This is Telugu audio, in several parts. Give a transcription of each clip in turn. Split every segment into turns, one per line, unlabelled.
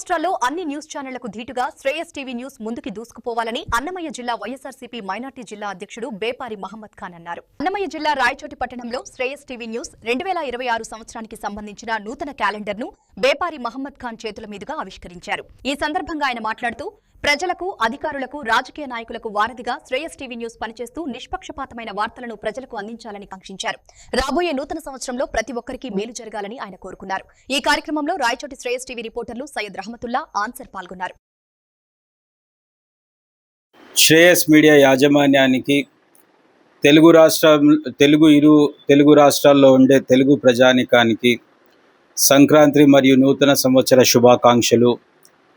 రాష్ట్రాల్లో అన్ని న్యూస్ ఛానళ్లకు ధీటుగా శ్రేయస్ టీవీ న్యూస్ ముందుకు దూసుకుపోవాలని అన్నమయ్య జిల్లా వైఎస్ఆర్సీపీ మైనార్టీ జిల్లా అధ్యక్షుడు బేపారి మహమ్మద్ ఖాన్ అన్నారు. అన్నమయ్య జిల్లా రాయచోటి పట్టణంలో శ్రేయస్ టీవీ న్యూస్ 2026 సంవత్సరానికి సంబంధించిన నూతన క్యాలెండర్ ను బేపారి మహమ్మద్ ఖాన్ చేతుల మీదుగా ఆవిష్కరించారు. ఈ సందర్భంగా ఆయన మాట్లాడుతూ ప్రజలకు, అధికారులకు, రాజకీయ నాయకులకు వారధిగా శ్రేయస్ టీవీ న్యూస్ పనిచేస్తూ నిష్పక్షపాతమైన వార్తలను ప్రజలకు అందించాలని కాంక్షించారు. రాబోయే నూతన సంవత్సరంలో ప్రతి ఒక్కరికి మేలు జరగాలని ఆయన కోరుకున్నారు. ఈ కార్యక్రమంలో రాయచోటి శ్రేయస్ టీవీ రిపోర్టర్లు సయ్యద్ రహమతుల్లా, ఆన్సర్ పాల్గొన్నారు.
శ్రేయస్ మీడియా యాజమాన్యానికి తెలుగు రాష్ట్రాల్లో ఉండే తెలుగు ప్రజానికానికి సంక్రాంతి మరియు నూతన సంవత్సర శుభాకాంక్షలు.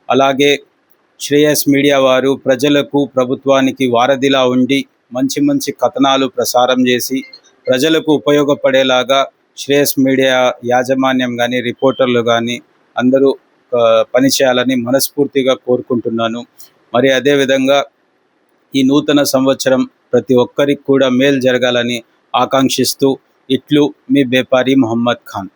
అలాగే శ్రేయస్ మీడియా వారు ప్రజలకు, ప్రభుత్వానికి వారధిలా ఉండి మంచి మంచి కథనాలు ప్రసారం చేసి ప్రజలకు ఉపయోగపడేలాగా శ్రేయస్ మీడియా యాజమాన్యం కానీ, రిపోర్టర్లు కానీ అందరూ పనిచేయాలని మనస్ఫూర్తిగా కోరుకుంటున్నాను. మరి అదేవిధంగా ఈ నూతన సంవత్సరం ప్రతి ఒక్కరికి కూడా మేలు జరగాలని ఆకాంక్షిస్తూ ఇట్లు మీ బేపారి మహమ్మద్ ఖాన్.